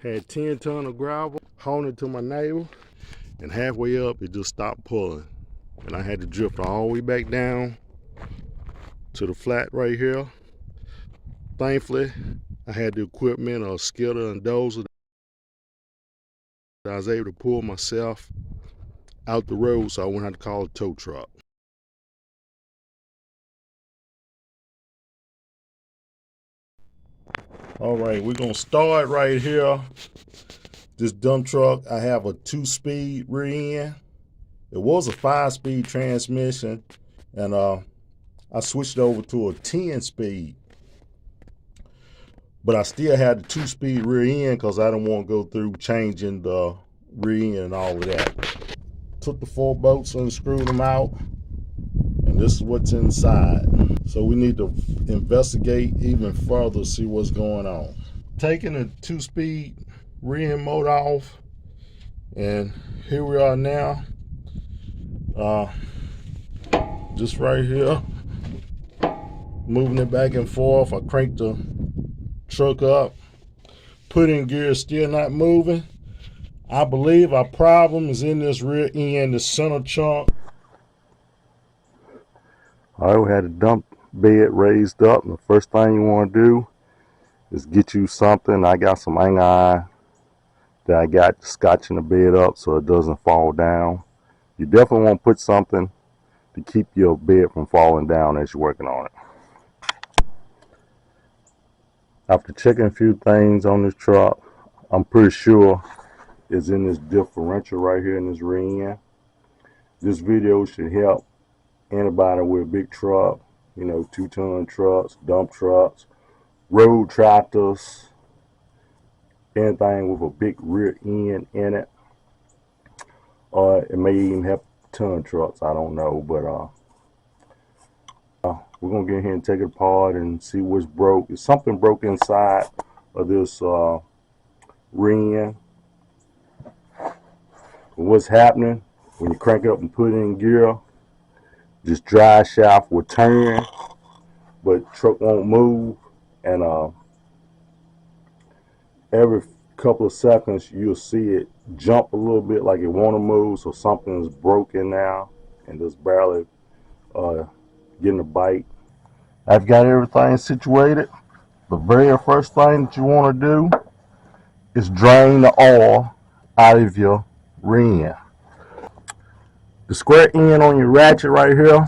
Had 10 ton of gravel, hauled it to my neighbor, and halfway up it just stopped pulling. And I had to drift all the way back down to the flat right here. Thankfully, I had the equipment, a skidder and dozer. I was able to pull myself out the road so I wouldn't have to call a tow truck. All right, we're gonna start right here. This dump truck, I have a 2-speed rear end. It was a 5-speed transmission, and I switched over to a 10-speed. But I still had the 2-speed rear end because I didn't want to go through changing the rear end and all of that. Took the 4 bolts and screwed them out, and this is what's inside. So we need to investigate even further, see what's going on. Taking the 2-speed rear end motor off, and here we are now. Just right here, moving it back and forth. I cranked the truck up, put in gear, still not moving. I believe our problem is in this rear end, the center chunk. All right, we had a dump bed raised up, and the first thing you want to do is get you something. I got some angle iron that I got scotching the bed up so it doesn't fall down. You definitely want to put something to keep your bed from falling down as you're working on it. After checking a few things on this truck, I'm pretty sure it's in this differential right here in this rear end. This video should help anybody with a big truck, you know, 2-ton trucks, dump trucks, road tractors, anything with a big rear end in it. It may even help ton trucks, I don't know, but we're gonna get in here and take it apart and see what's broke. Is something broke inside of this rear end? What's happening when you crank it up and put it in gear? This drive shaft will turn, but truck won't move, and every couple of seconds you'll see it jump a little bit like it want to move, so something is broken now and just barely getting a bite. I've got everything situated. The very first thing that you want to do is drain the oil out of your rear end. The square end on your ratchet right here,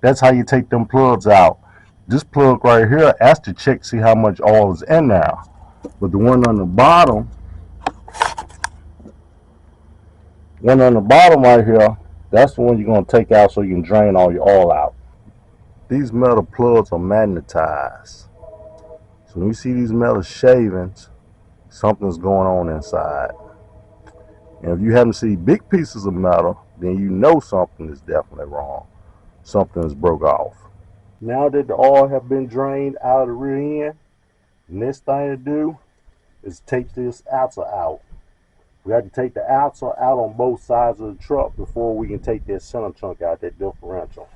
that's how you take them plugs out. This plug right here has to check to see how much oil is in there. But the one on the bottom right here, that's the one you're going to take out so you can drain all your oil out. These metal plugs are magnetized. So when you see these metal shavings, something's going on inside. And if you happen to see big pieces of metal, then you know something is definitely wrong. Something is broke off. Now that the oil have been drained out of the rear end, the next thing to do is take this outsole out. We have to take the outsole out on both sides of the truck before we can take that center chunk out, that differential.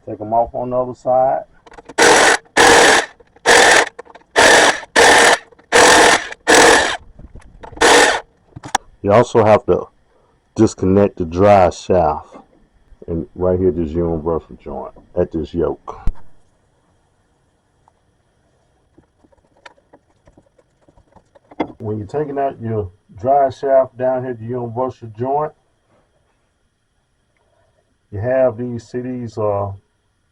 Take them off on the other side. You also have to disconnect the drive shaft, and right here, this universal joint at this yoke. When you're taking out your drive shaft down here, the universal joint, you have these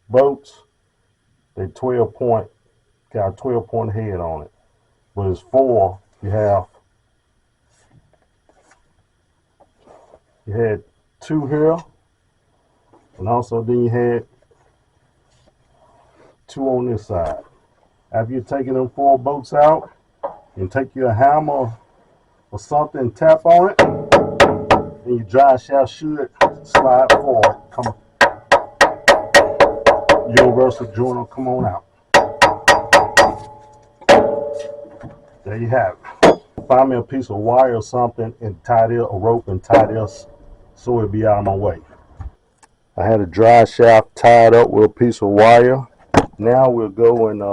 bolts. They 12-point, got a 12-point head on it. But it's 4. You had 2 here, and also then you had 2 on this side. After you're taking them 4 bolts out, and take your hammer or something and tap on it, and your drive shaft should slide forward. Come on. Universal joint will come on out. There you have it. Find me a piece of wire or something and tie this, a rope and tie this so it'll be out of my way. I had a drive shaft tied up with a piece of wire. Now we'll go and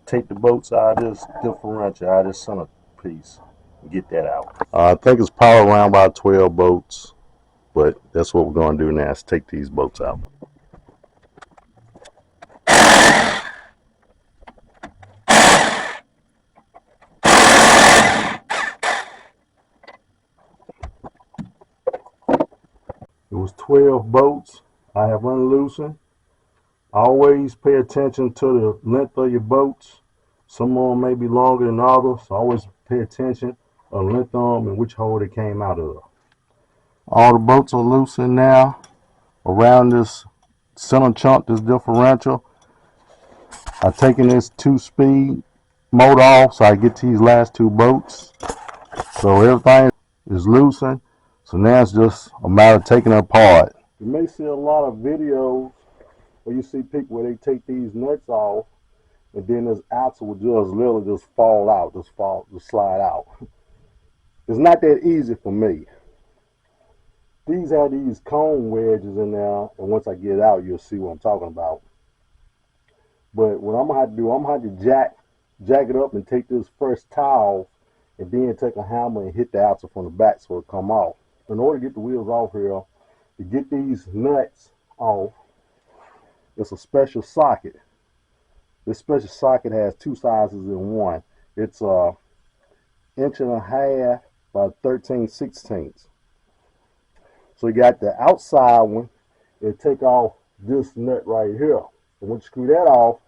take the bolts out of this differential, out of this center piece, and get that out. I think it's probably around about 12 bolts, but that's what we're going to do now, is take these bolts out. It was 12 bolts I have unloosened. Always pay attention to the length of your bolts. Some of them may be longer than others, so always pay attention on the length of them and which hole they came out of. All the bolts are loosened now around this center chunk, this differential. I've taken this 2-speed motor off so I get to these last 2 bolts. So everything is loosened. So now it's just a matter of taking it apart. You may see a lot of videos where you see people where they take these nuts off and then this axle will just literally just fall out, just slide out. It's not that easy for me. These have these cone wedges in there, and once I get it out, you'll see what I'm talking about. But what I'm gonna have to do, I'm gonna have to jack it up and take this first towel, and then take a hammer and hit the axle from the back so it'll come off. In order to get the wheels off here, to get these nuts off, it's a special socket. This special socket has 2 sizes in one. It's a 1.5 inch by 13/16. So you got the outside one. It'll take off this nut right here. And when you screw that off,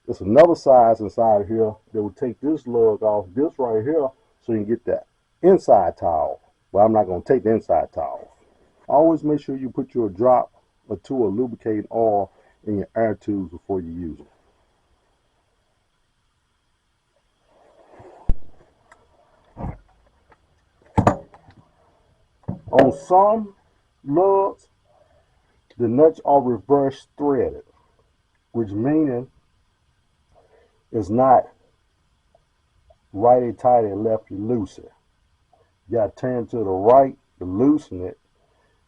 there's another size inside of here that will take this lug off, this right here, so you can get that inside towel. But I'm not going to take the inside towel. Always make sure you put your drop or 2 of lubricating oil in your air tubes before you use them. On some lugs, the nuts are reverse threaded, which meaning it's not righty tighty, lefty loosey. You got to turn to the right to loosen it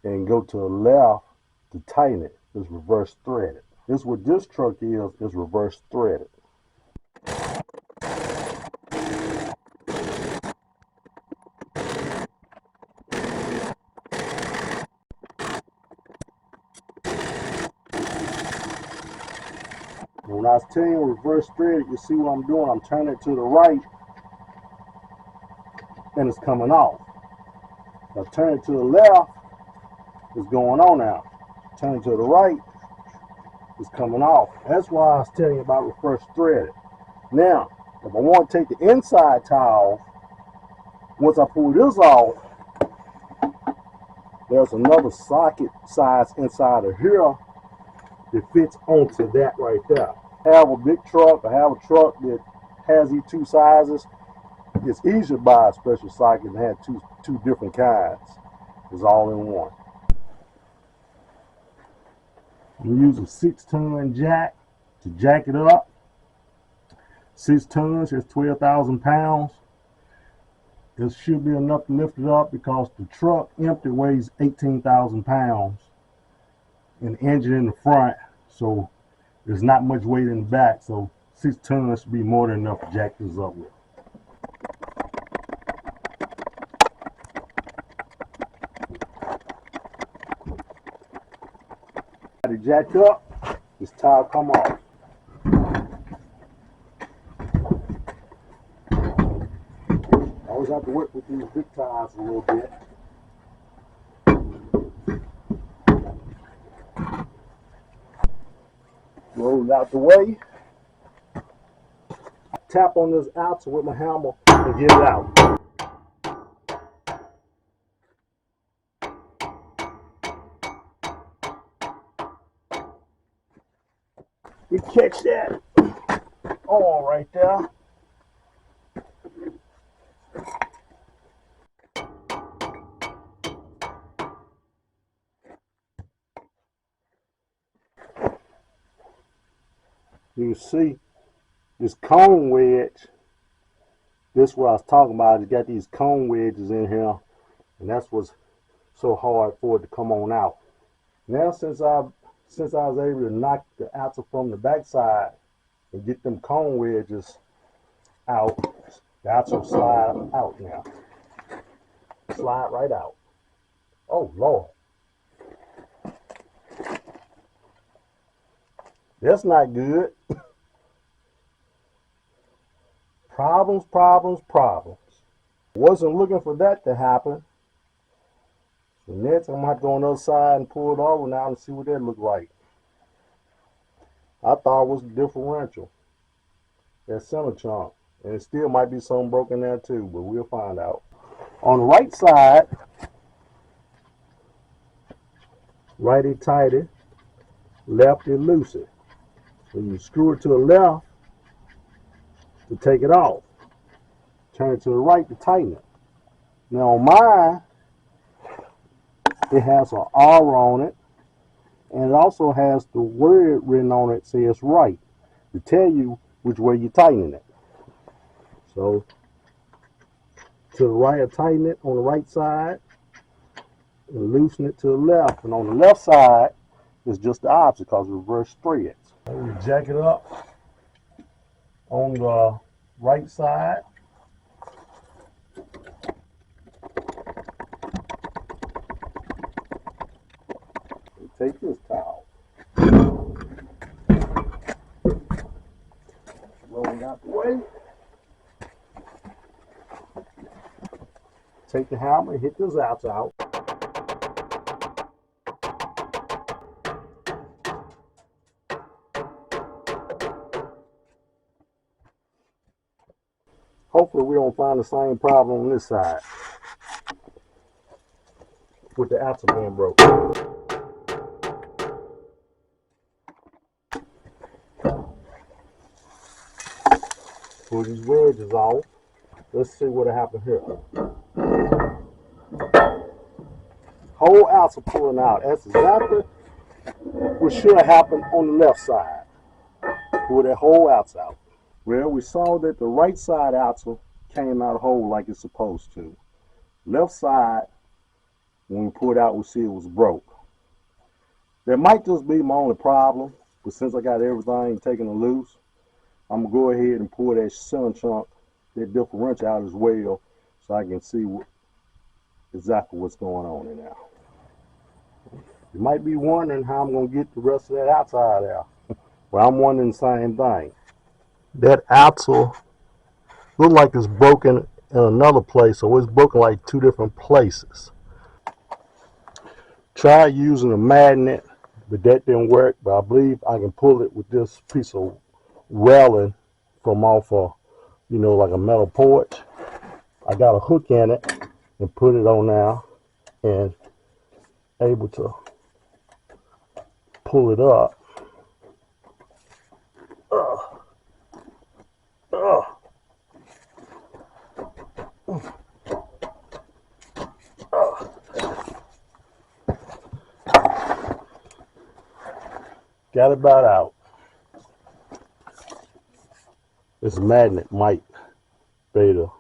and go to the left to tighten it. It's reverse threaded. This is what this truck is reverse threaded. When I was telling you reverse threaded, you see what I'm doing. I'm turning it to the right and it's coming off. If I turn it to the left, it's going on now. Turn it to the right, it's coming off. That's why I was telling you about reverse threaded. Now, if I want to take the inside towel, once I pull this off, there's another socket size inside of here that fits onto that right there. I have a big truck, I have a truck that has these 2 sizes. It's easier to buy a special socket and have two different kinds. It's all in one. I'm using a 6-ton jack to jack it up. 6 tons is 12,000 pounds. This should be enough to lift it up because the truck empty weighs 18,000 pounds and the engine in the front, so there's not much weight in the back, so 6 tons should be more than enough to jack this up with. To jack up, this tire come off. I always have to work with these big tires a little bit. Roll it out the way. Tap on this axle with my hammer and get it out. You catch that oil right there. You see this cone wedge. This is what I was talking about. It's got these cone wedges in here, and that's what's so hard for it to come on out. Now since I was able to knock the axle from the backside and get them cone wedges out, the axle will slide out now. Slide right out. Oh Lord. That's not good. Problems, problems, problems. Wasn't looking for that to happen. So next I'm gonna have to go on the other side and pull it over now and see what that looked like. I thought it was the differential. That center chunk. And it still might be something broken there too, but we'll find out. On the right side, righty tighty, lefty loosey. So you screw it to the left to take it off. Turn it to the right to tighten it. Now on mine, it has an R on it, and it also has the word written on it says right to tell you which way you're tightening it. So to the right, I tighten it on the right side and loosen it to the left. And on the left side, it's just the opposite because reverse threads. We jack it up on the right side. Take this towel. Rolling out the way. Take the hammer and hit this outs out. Hopefully we don't find the same problem on this side with the axle being broken. Pull these wedges off. Let's see what happened here. Whole axle pulling out. That's exactly what should have happened on the left side. Pull that whole axle out. Well, we saw that the right side axle came out whole like it's supposed to. Left side, when we pulled out, we see it was broke. That might just be my only problem, but since I got everything taken loose, I'm going to go ahead and pull that center chunk, that differential out as well, so I can see exactly what's going on in there. You might be wondering how I'm going to get the rest of that outside out. Well, I'm wondering the same thing. That axle looks like it's broken in another place, so it's broken like two different places. Tried using a magnet, but that didn't work. But I believe I can pull it with this piece of railing from off of, like a metal porch. I got a hook in it and put it on now and able to pull it up. Got it about out. This magnet might be able to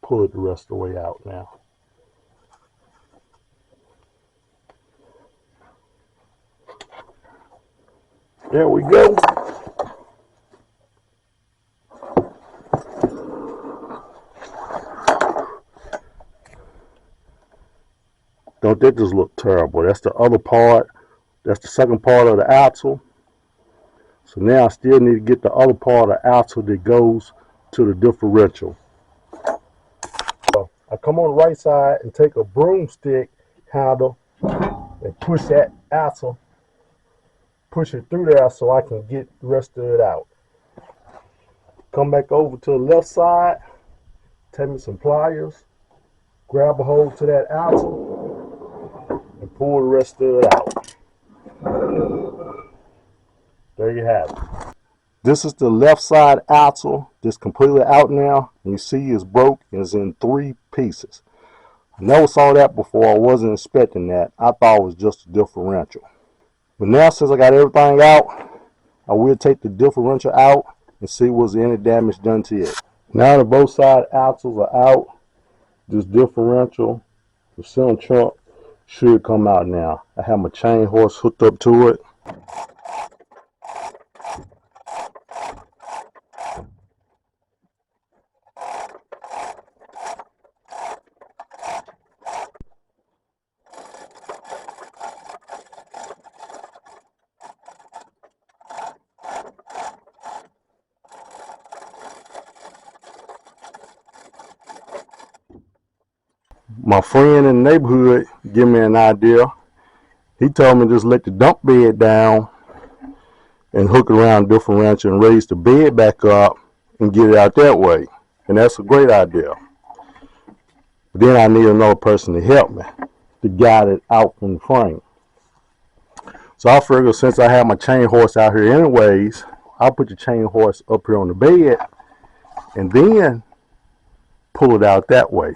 pull it the rest of the way out now. There we go. Don't that just look terrible? That's the other part. That's the second part of the axle. So now I still need to get the other part of the axle that goes to the differential. So I come on the right side and take a broomstick handle and push that axle, push it through there so I can get the rest of it out. Come back over to the left side, take me some pliers, grab a hold to that axle, and pull the rest of it out. There you have it. This is the left side axle that's completely out now, and you see it's broke and it's in 3 pieces. I never saw that before. I wasn't expecting that. I thought it was just a differential. But now since I got everything out, I will take the differential out and see was any damage done to it. Now that both side axles are out, this differential, the center chunk, Should come out now. I have my chain horse hooked up to it. My friend in the neighborhood gave me an idea. He told me just let the dump bed down and hook it around differential and raise the bed back up and get it out that way. And that's a great idea. But then I need another person to help me to guide it out from the frame. So I figured since I have my chain horse out here anyways, I'll put the chain horse up here on the bed and then pull it out that way.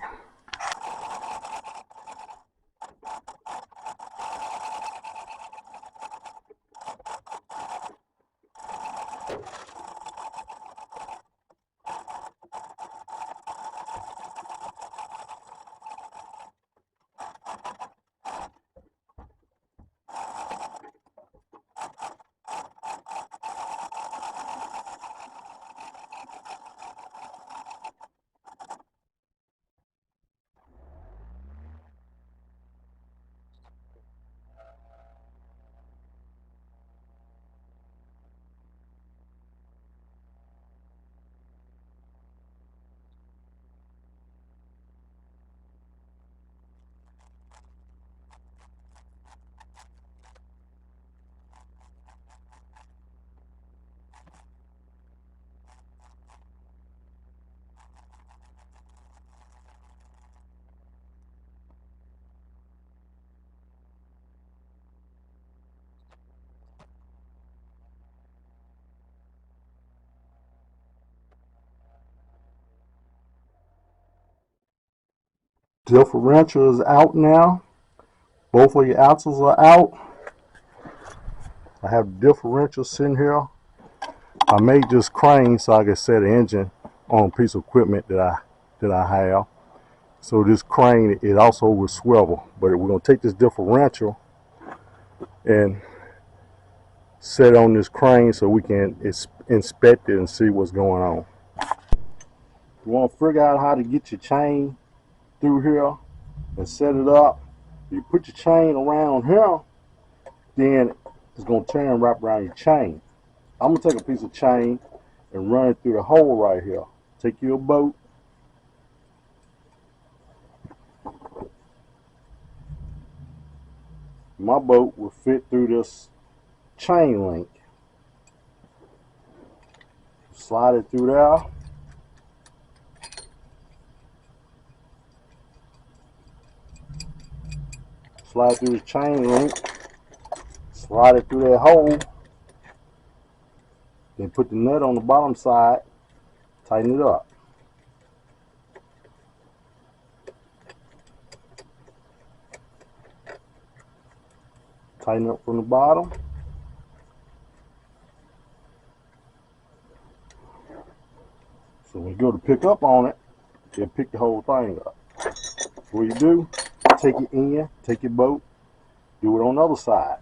Differential is out now. Both of your axles are out. I have the differential sitting here. I made this crane so I can set an engine on a piece of equipment that I have. So this crane, it also will swivel. But we're gonna take this differential and set it on this crane so we can inspect it and see what's going on. You want to figure out how to get your chain through here and set it up. You put your chain around here, then it's going to turn right around your chain. I'm going to take a piece of chain and run it through the hole right here. Take your boat. My boat will fit through this chain link. Slide it through there. Slide through the chain link. Slide it through that hole. Then put the nut on the bottom side. Tighten it up. Tighten up from the bottom. So when you go to pick up on it, you'll pick the whole thing up. What you do, take it in, take your boat, do it on the other side.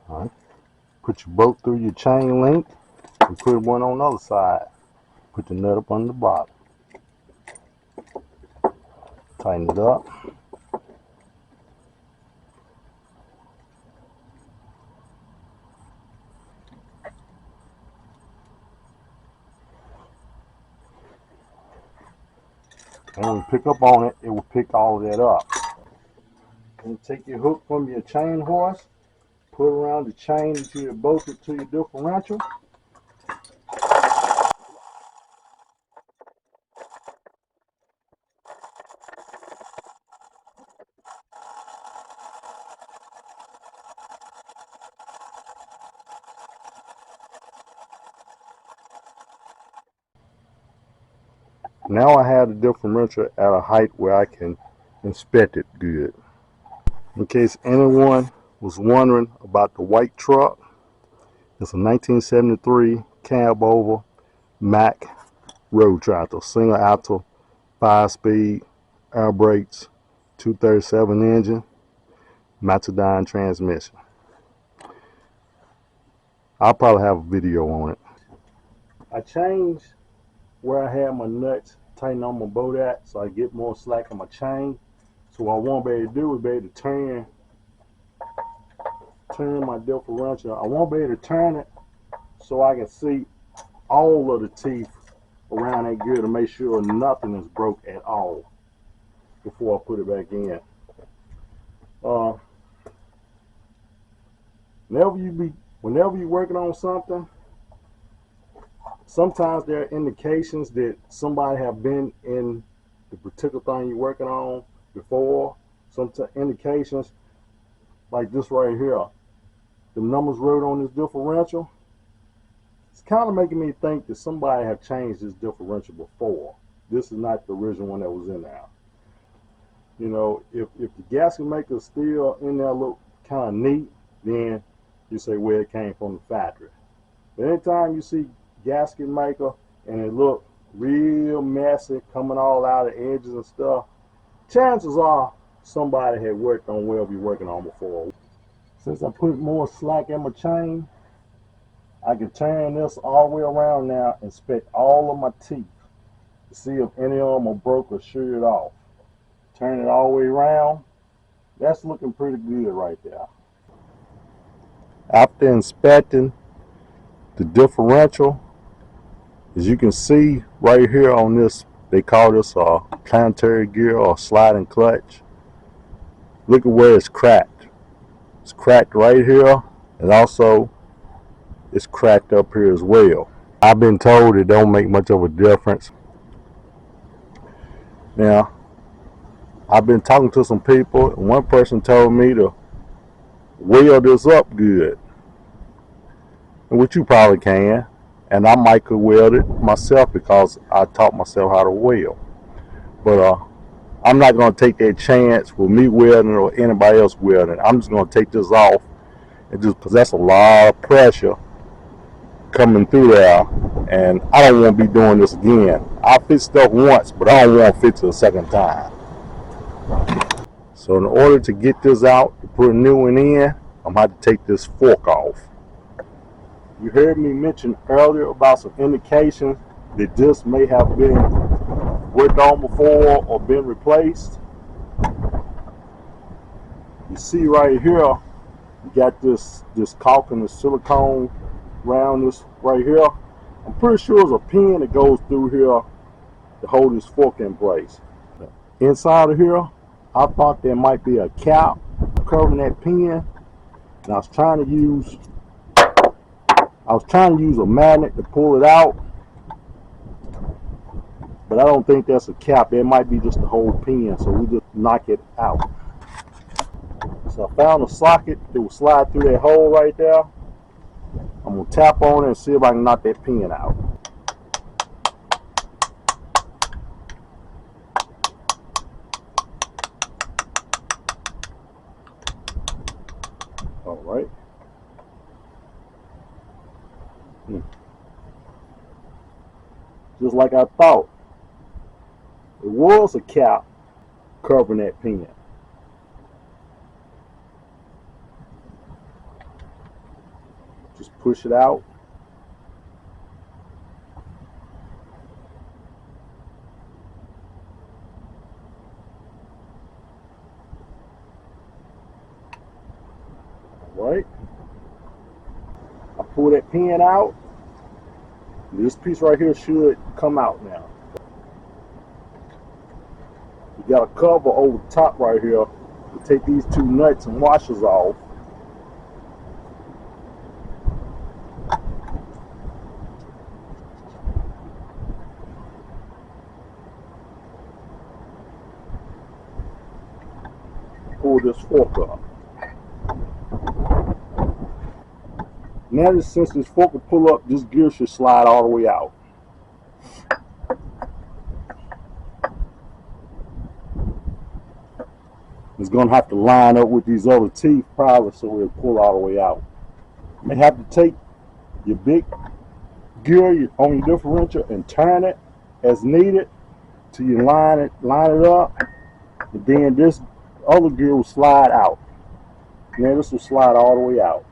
Alright. Put your boat through your chain link and put one on the other side. Put the nut up on the bottom. Tighten it up. And when you pick up on it, it will pick all of that up. And take your hook from your chain horse, put it around the chain until you bolt it to your differential. Now I have the differential at a height where I can inspect it good. In case anyone was wondering about the white truck, it's a 1973 cab over Mack road tractor, single axle, 5-speed, air brakes, 237 engine, Macedon transmission. I'll probably have a video on it. I changed where I had my nuts tighten on my boat at so I get more slack in my chain. So what I won't be able to do is be able to turn my differential. I won't be able to turn it so I can see all of the teeth around that gear to make sure nothing is broke at all before I put it back in. Whenever you're working on something, sometimes there are indications that somebody have been in the particular thing you're working on before. Some indications like this right here, the numbers wrote on this differential, it's kind of making me think that somebody have changed this differential before. This is not the original one that was in there. You know, if the gasket maker is still in there look kind of neat, then you say, well, it came from the factory. But anytime you see gasket maker and it look real messy, coming all out of the edges and stuff, chances are somebody had worked on whatever you're working on before. Since I put more slack in my chain, I can turn this all the way around now and inspect all of my teeth to see if any of them are broke or sheared off. Turn it all the way around. That's looking pretty good right there. After inspecting the differential, as you can see right here on this, they call this a planetary gear or sliding clutch. Look at where it's cracked. It's cracked right here, and also it's cracked up here as well. I've been told it don't make much of a difference. Now, I've been talking to some people, and one person told me to weld this up good, which you probably can, and I might could weld it myself because I taught myself how to weld. But I'm not going to take that chance with me welding or anybody else welding. I'm just going to take this off, and just because that's a lot of pressure coming through there, and I don't want to be doing this again. I fixed stuff once, but I don't want to fix it a second time. So in order to get this out, to put a new one in, I'm going to have to take this fork off. You heard me mention earlier about some indications that this may have been worked on before or been replaced. You see right here, you got this caulk and the silicone around this right here. I'm pretty sure there's a pin that goes through here to hold this fork in place. Inside of here, I thought there might be a cap covering that pin, and I was trying to use a magnet to pull it out, but I don't think that's a cap. It might be just a whole pin, so we just knock it out. So I found a socket that will slide through that hole right there. I'm going to tap on it and see if I can knock that pin out. All right. Just like I thought. It was a cap covering that pin. Just push it out. All right. I pull that pin out. This piece right here should come out now. You got a cover over the top right here to take these two nuts and washers off. Pull this fork up. Now, since this fork will pull up, this gear should slide all the way out. It's going to have to line up with these other teeth probably so it'll pull all the way out. You may have to take your big gear on your differential and turn it as needed till you line it up. But then this other gear will slide out. Now this will slide all the way out.